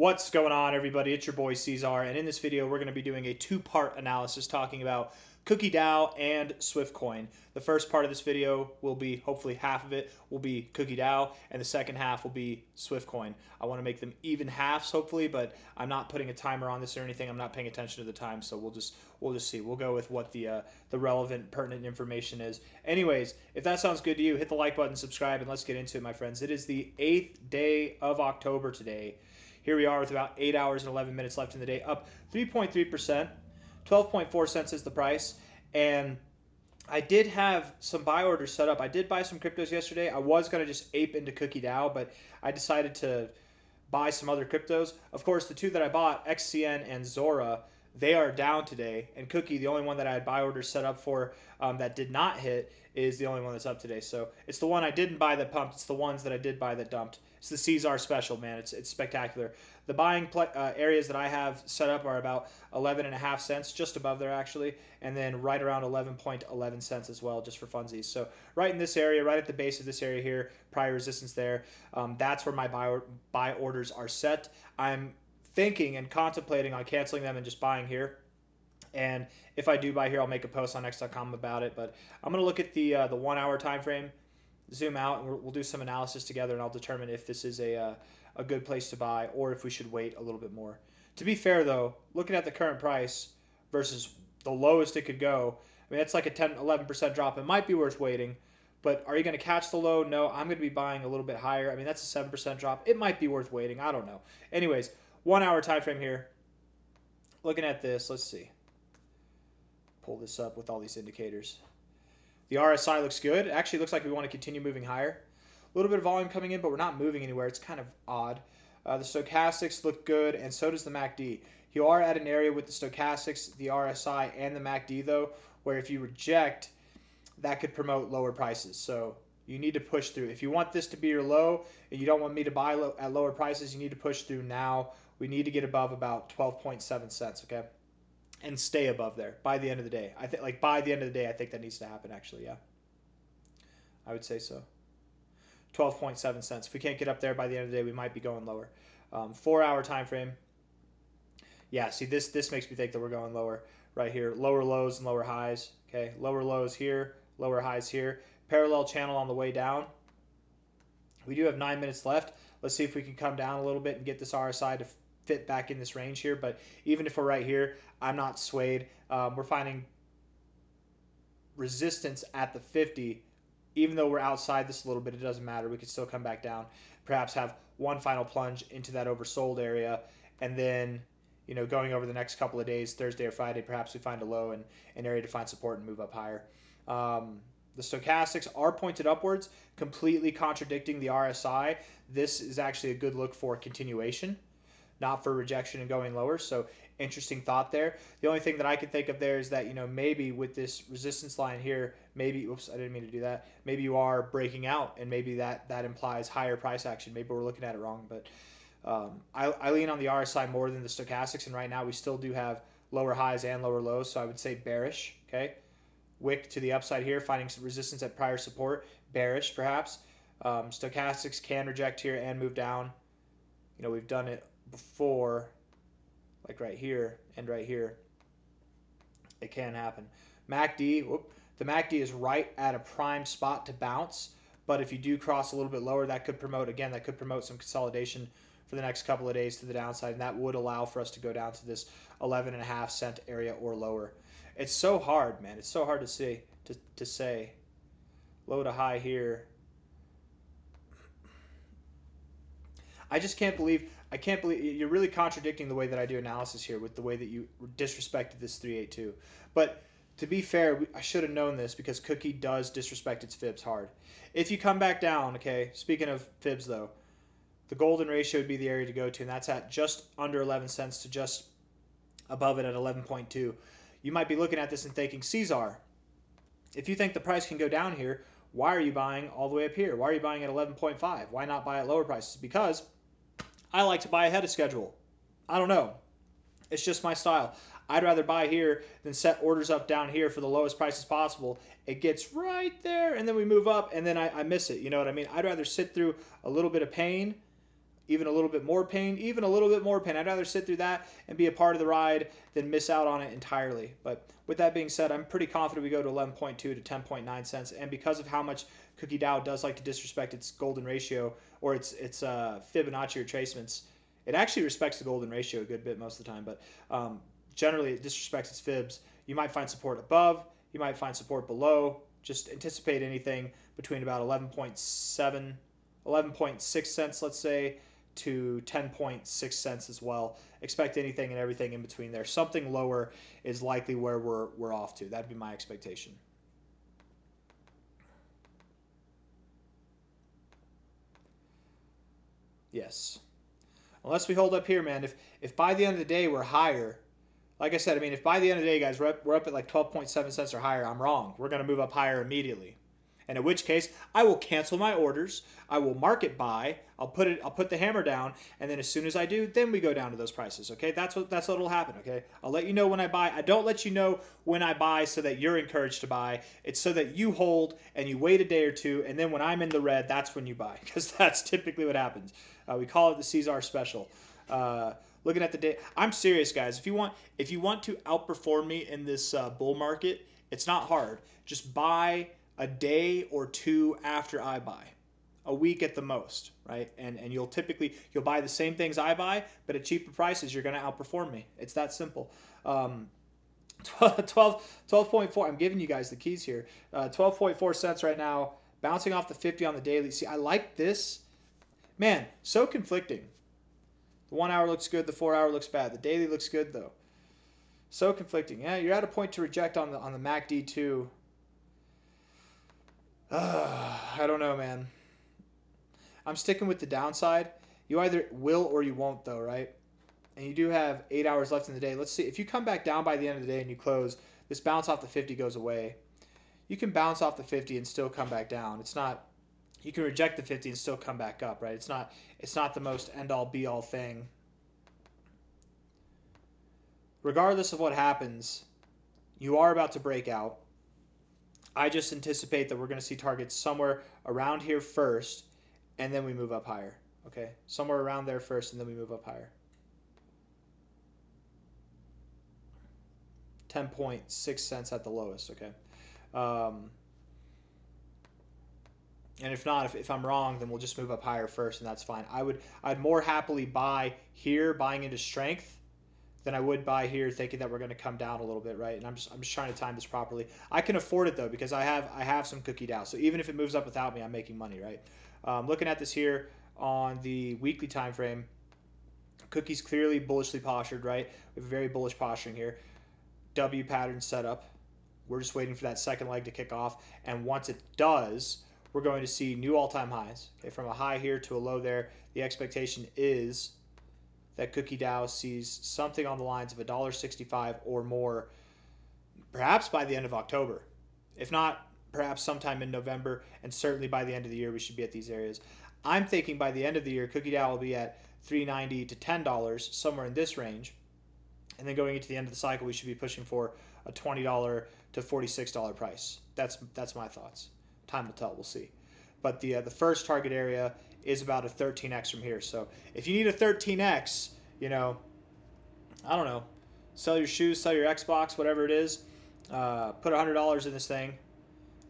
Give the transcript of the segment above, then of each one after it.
What's going on, everybody? It's your boy C-Zar, and in this video we're going to be doing a two-part analysis talking about Cookie DAO and Swiftcoin. The first part of this video will be, hopefully half of it will be Cookie DAO, and the second half will be Swiftcoin. I want to make them even halves, hopefully, but I'm not putting a timer on this or anything. I'm not paying attention to the time, so we'll just see. We'll go with what the relevant, pertinent information is. Anyways, if that sounds good to you, hit the like button, subscribe, and let's get into it, my friends. It is the 8th day of October today. Here we are with about 8 hours and 11 minutes left in the day, up 3.3%, 12.4 cents is the price. And I did have some buy orders set up. I did buy some cryptos yesterday. I was going to just ape into Cookie DAO, but I decided to buy some other cryptos. Of course, the two that I bought, XCN and Zora, they are down today. And Cookie, the only one that I had buy orders set up for that did not hit, is the only one that's up today. So it's the one I didn't buy that pumped. It's the ones that I did buy that dumped. It's the C-Zar special, man. It's spectacular. The buying areas that I have set up are about 11.5 cents, just above there actually, and then right around 11.11 cents as well, just for funsies. So right in this area, right at the base of this area here, prior resistance there, that's where my buy orders are set. I'm thinking and contemplating on canceling them and just buying here. And if I do buy here, I'll make a post on x.com about it. But I'm going to look at the 1 hour time frame, zoom out, and we'll do some analysis together, and I'll determine if this is a good place to buy or if we should wait a little bit more. To be fair, though, looking at the current price versus the lowest it could go, I mean, it's like a 10-11% drop. It might be worth waiting, but are you going to catch the low? No, I'm going to be buying a little bit higher. I mean, that's a 7% drop. It might be worth waiting. I don't know. Anyways, 1 hour time frame here. Looking at this, let's see. Pull this up with all these indicators. The RSI looks good. It actually looks like we want to continue moving higher. A little bit of volume coming in, but we're not moving anywhere. It's kind of odd. The stochastics look good, and so does the MACD. You are at an area with the stochastics, the RSI, and the MACD, though, where if you reject, that could promote lower prices. So you need to push through. If you want this to be your low, and you don't want me to buy at lower prices, you need to push through now. We need to get above about 12.7 cents, okay? And stay above there by the end of the day. I think, like, by the end of the day, I think that needs to happen, actually, yeah. I would say so. 12.7 cents. If we can't get up there by the end of the day, we might be going lower. 4 hour time frame. Yeah, see, this makes me think that we're going lower right here. Lower lows and lower highs. Okay, lower lows here, lower highs here. Parallel channel on the way down. We do have 9 minutes left. Let's see if we can come down a little bit and get this RSI to fit back in this range here. But even if we're right here, I'm not swayed. We're finding resistance at the 50. Even though we're outside this a little bit, it doesn't matter. We could still come back down, perhaps have one final plunge into that oversold area, and then, you know, going over the next couple of days, Thursday or Friday, perhaps we find a low and an area to find support and move up higher. The stochastics are pointed upwards, completely contradicting the RSI. This is actually a good look for continuation, not for rejection and going lower. So interesting thought there. The only thing that I can think of there is that, you know, maybe with this resistance line here, maybe, oops, I didn't mean to do that. Maybe you are breaking out, and maybe that implies higher price action. Maybe we're looking at it wrong, but I lean on the RSI more than the stochastics, and right now we still do have lower highs and lower lows, so I would say bearish, okay? Wick to the upside here, finding some resistance at prior support, bearish perhaps. Stochastics can reject here and move down. You know, we've done it before, like right here and right here. It can happen. MACD, whoop, the MACD is right at a prime spot to bounce, but if you do cross a little bit lower, that could promote, again, that could promote some consolidation for the next couple of days to the downside, and that would allow for us to go down to this 11.5 cent area or lower. It's so hard, man. It's so hard to see, to say. Low to high here. I just can't believe, you're really contradicting the way that I do analysis here with the way that you disrespected this 382. But to be fair, I should have known this because Cookie does disrespect its fibs hard. If you come back down, okay, speaking of fibs though, the golden ratio would be the area to go to, and that's at just under 11 cents to just above it at 11.2. You might be looking at this and thinking, C-Zar, if you think the price can go down here, why are you buying all the way up here? Why are you buying at 11.5? Why not buy at lower prices? Because I like to buy ahead of schedule. I don't know. It's just my style. I'd rather buy here than set orders up down here for the lowest prices possible. It gets right there, and then we move up, and then I miss it. You know what I mean? I'd rather sit through a little bit of pain, even a little bit more pain, even a little bit more pain. I'd rather sit through that and be a part of the ride than miss out on it entirely. But with that being said, I'm pretty confident we go to 11.2 to 10.9 cents. And because of how much Cookie DAO does like to disrespect its golden ratio or its Fibonacci retracements, it actually respects the golden ratio a good bit most of the time, but generally it disrespects its fibs. You might find support above, you might find support below. Just anticipate anything between about 11.6 cents, let's say, to 10.6 cents as well. Expect anything and everything in between there. Something lower is likely where we're off to. That'd be my expectation. Yes. Unless we hold up here, man. If by the end of the day we're higher, like I said, I mean, if by the end of the day, guys, we're up at like 12.7 cents or higher, I'm wrong. We're going to move up higher immediately. And in which case, I will cancel my orders. I will market buy. I'll put the hammer down, and then as soon as I do, then we go down to those prices. Okay, that's what'll happen. Okay, I'll let you know when I buy. I don't let you know when I buy so that you're encouraged to buy. It's so that you hold and you wait a day or two, and then when I'm in the red, that's when you buy, because that's typically what happens. We call it the C-Zar special. Looking at the day, I'm serious, guys. If you want to outperform me in this bull market, it's not hard. Just buy a day or two after I buy, a week at the most, right? And you'll buy the same things I buy, but at cheaper prices. You're going to outperform me. It's that simple. 12.4. I'm giving you guys the keys here. 12.4 cents right now, bouncing off the 50 on the daily. See, I like this. Man, so conflicting. The 1 hour looks good. The 4 hour looks bad. The daily looks good though. So conflicting. Yeah, you're at a point to reject on the MACD too. I don't know, man. I'm sticking with the downside. You either will or you won't, though, right? And you do have 8 hours left in the day. Let's see. If you come back down by the end of the day and you close, this bounce off the 50 goes away. You can bounce off the 50 and still come back down. It's not. You can reject the 50 and still come back up, right? It's not the most end-all, be-all thing. Regardless of what happens, you are about to break out. I just anticipate that we're going to see targets somewhere around here first, and then we move up higher. Okay, somewhere around there first, and then we move up higher. 10.6 cents at the lowest. Okay, and if not, if I'm wrong, then we'll just move up higher first, and that's fine. I'd more happily buy here, buying into strength, than I would buy here thinking that we're going to come down a little bit, right? And I'm just trying to time this properly. I can afford it though because I have some Cookie DAO. So even if it moves up without me, I'm making money, right? Looking at this here on the weekly time frame, Cookie's clearly bullishly postured, right? We have very bullish posturing here. W pattern set up. We're just waiting for that second leg to kick off, and once it does, we're going to see new all-time highs. Okay, from a high here to a low there. The expectation is that Cookie DAO sees something on the lines of $1.65 or more, perhaps by the end of October. If not, perhaps sometime in November, and certainly by the end of the year, we should be at these areas. I'm thinking by the end of the year, Cookie DAO will be at $3.90 to $10, somewhere in this range. And then going into the end of the cycle, we should be pushing for a $20 to $46 price. That's my thoughts. Time will tell. We'll see. But the first target area is about a 13x from here. So if you need a 13x, I don't know, sell your shoes, sell your Xbox, whatever it is, put $100 in this thing,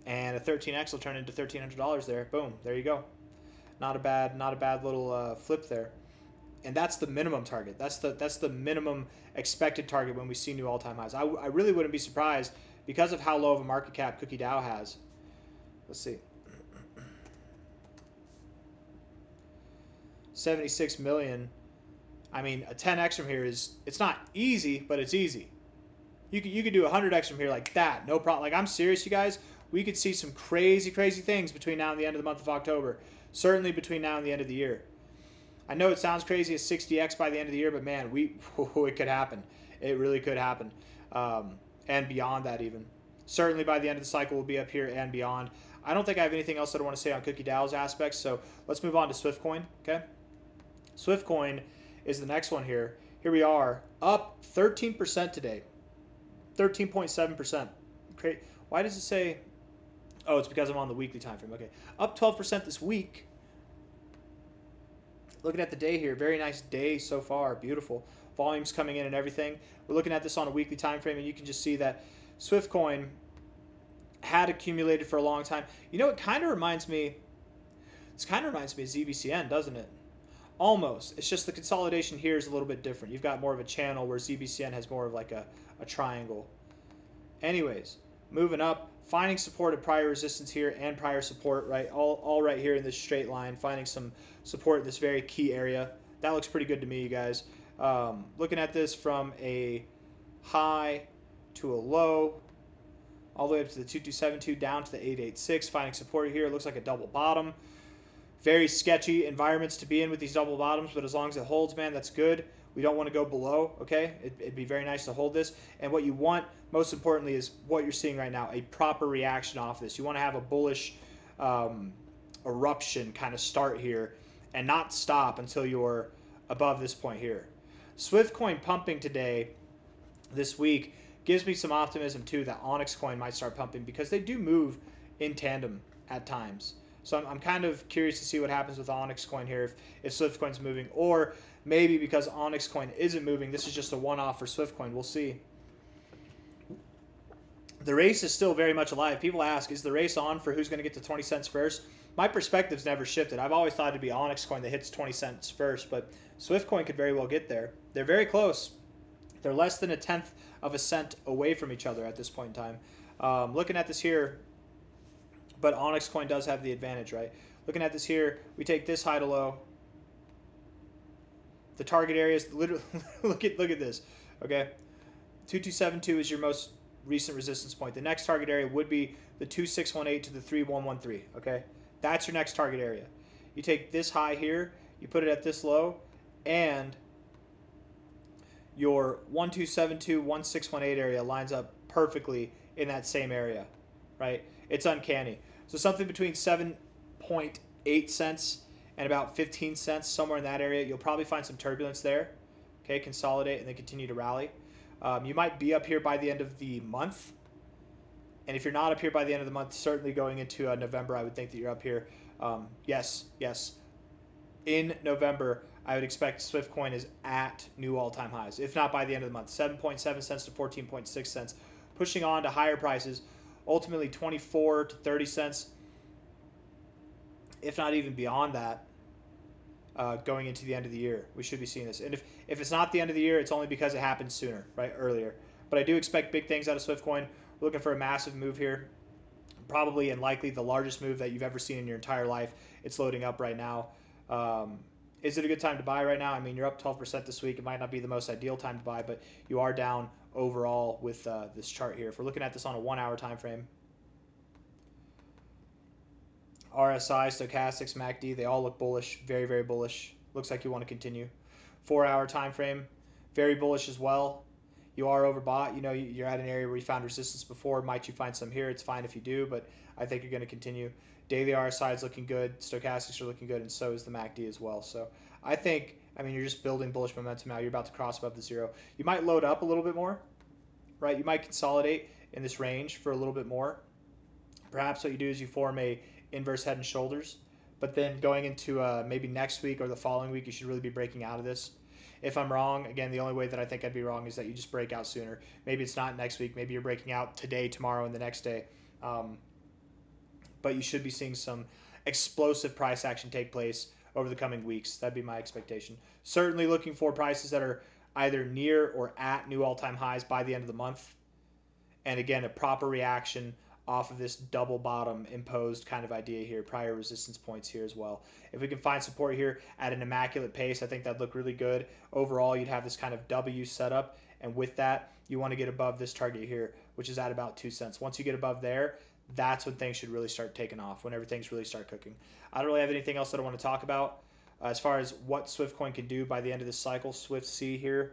and a 13x will turn into $1,300 there. Boom, there you go. Not a bad little flip there. And that's the minimum target. That's the minimum expected target when we see new all-time highs. I really wouldn't be surprised because of how low of a market cap Cookie DAO has. Let's see. 76 million. I mean, a 10x from here it's not easy, but it's easy. You could do a 100x from here like that, no problem. Like, I'm serious, you guys. We could see some crazy things between now and the end of the month of October. Certainly between now and the end of the year. I know it sounds crazy, a 60x by the end of the year, but man, it could happen. It really could happen, and beyond that even. Certainly by the end of the cycle, we'll be up here and beyond. I don't think I have anything else that I want to say on Cookie DAO's aspects, so let's move on to Swiftcoin. Okay. Swiftcoin is the next one here. Here we are, up 13% today. 13.7%. Why does it say? Oh, it's because I'm on the weekly time frame. Okay, up 12% this week. Looking at the day here, very nice day so far, beautiful. Volumes coming in and everything. We're looking at this on a weekly time frame, and you can just see that Swiftcoin had accumulated for a long time. You know, it kind of reminds me, this kind of reminds me of ZBCN, doesn't it? Almost. It's just the consolidation here is a little bit different. You've got more of a channel where ZBCN has more of like a triangle. Anyways, moving up, finding support at prior resistance here and prior support, right? All right here in this straight line, finding some support in this very key area. That looks pretty good to me, you guys. Looking at this from a high to a low, all the way up to the 2272, down to the 886, finding support here. It looks like a double bottom. Very sketchy environments to be in with these double bottoms, but as long as it holds, man, that's good. We don't want to go below, okay? It'd be very nice to hold this. And what you want, most importantly, is what you're seeing right now, a proper reaction off this. You want to have a bullish eruption kind of start here and not stop until you're above this point here. Swiftcoin pumping today, this week, gives me some optimism, too, that Onyx Coin might start pumping because they do move in tandem at times. So I'm kind of curious to see what happens with Onyx Coin here if Swiftcoin's moving, or maybe because Onyx Coin isn't moving, this is just a one-off for Swiftcoin. We'll see. The race is still very much alive. People ask, is the race on for who's going to get to 20 cents first? My perspective's never shifted. I've always thought it'd be Onyx Coin that hits 20 cents first, but Swiftcoin could very well get there. They're very close. They're less than 1/10 of a cent away from each other at this point in time. Looking at this here, but Onyx Coin does have the advantage, right? Looking at this here, we take this high to low. The target area is literally, look at this, okay? 2272 is your most recent resistance point. The next target area would be the 2618 to the 3113, okay? That's your next target area. You take this high here, you put it at this low, and your 1272, 1618 area lines up perfectly in that same area, right? It's uncanny. So something between 7.8 cents and about 15 cents, somewhere in that area. You'll probably find some turbulence there. Okay, consolidate and then continue to rally. You might be up here by the end of the month. And if you're not up here by the end of the month, certainly going into November, I would think that you're up here. Yes. In November, I would expect Swiftcoin is at new all-time highs, if not by the end of the month. 7.7 cents to 14.6 cents, pushing on to higher prices. Ultimately 24 to 30 cents, if not even beyond that, going into the end of the year. We should be seeing this. And if it's not the end of the year, it's only because it happened sooner, right, earlier. But I do expect big things out of Swiftcoin. We're looking for a massive move here, probably and likely the largest move that you've ever seen in your entire life. It's loading up right now. Is it a good time to buy right now? I mean, you're up 12% this week. It might not be the most ideal time to buy, but you are down overall with this chart here. If we're looking at this on a 1-hour time frame, RSI, stochastics, MACD, they all look bullish, very, very bullish. Looks like you want to continue. 4-hour time frame, very bullish as well. You are overbought. You know, you're at an area where you found resistance before. Might you find some here? It's fine if you do, but I think you're going to continue. Daily RSI is looking good. Stochastics are looking good, and so is the MACD as well. So I think, I mean, you're just building bullish momentum now. You're about to cross above the zero. You might load up a little bit more, right? You might consolidate in this range for a little bit more. Perhaps what you do is you form a inverse head and shoulders, but then going into maybe next week or the following week, you should really be breaking out of this. If I'm wrong, again, the only way that I think I'd be wrong is that you just break out sooner. Maybe it's not next week. Maybe you're breaking out today, tomorrow, and the next day. But you should be seeing some explosive price action take place over the coming weeks. That'd be my expectation. Certainly looking for prices that are either near or at new all-time highs by the end of the month. And again, a proper reaction off of this double bottom imposed kind of idea here, prior resistance points here as well. If we can find support here at an immaculate pace, I think that'd look really good. Overall, you'd have this kind of W setup, and with that, you want to get above this target here, which is at about 2 cents. Once you get above there, that's when things should really start taking off, whenever things really start cooking. I don't really have anything else that I want to talk about as far as what Swiftcoin can do by the end of this cycle. Swift C here,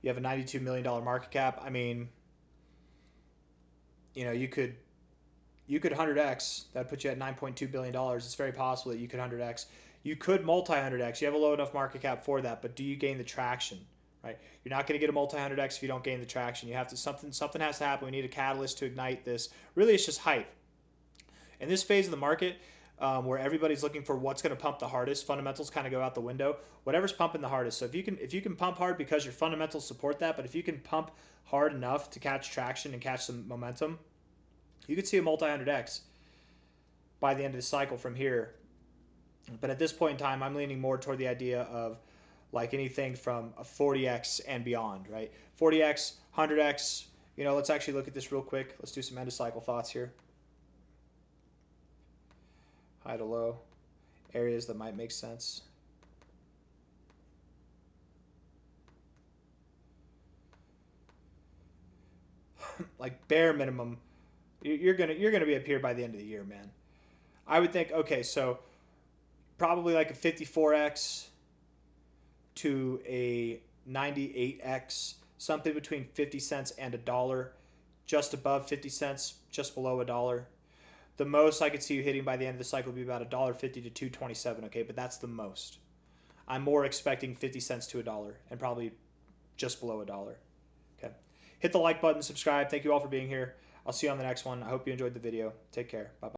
you have a $92 million market cap. I mean, you know, you could 100x. That'd put you at $9.2 billion. It's very possible that you could 100x. You could multi-100x. You have a low enough market cap for that, but do you gain the traction? Right? You're not going to get a multi-100x if you don't gain the traction. You have to, something has to happen. We need a catalyst to ignite this. Really, it's just hype. In this phase of the market, where everybody's looking for what's going to pump the hardest. Fundamentals kind of go out the window. Whatever's pumping the hardest. So if you can pump hard because your fundamentals support that, but if you can pump hard enough to catch traction and catch some momentum, you could see a multi-100x by the end of the cycle from here. But at this point in time, I'm leaning more toward the idea of like anything from a 40x and beyond, right? 40x, 100x. Let's actually look at this real quick. Let's do some end of cycle thoughts here. High to low, areas that might make sense. Like bare minimum, you're gonna be up here by the end of the year, man. I would think, okay, so probably like a 54x to a 98x, something between 50 cents and $1, just above 50 cents, just below $1. The most I could see you hitting by the end of the cycle would be about $1.50 to $2.27, okay? But that's the most. I'm more expecting 50 cents to $1 and probably just below $1. Okay. Hit the like button, subscribe. Thank you all for being here. I'll see you on the next one. I hope you enjoyed the video. Take care. Bye-bye.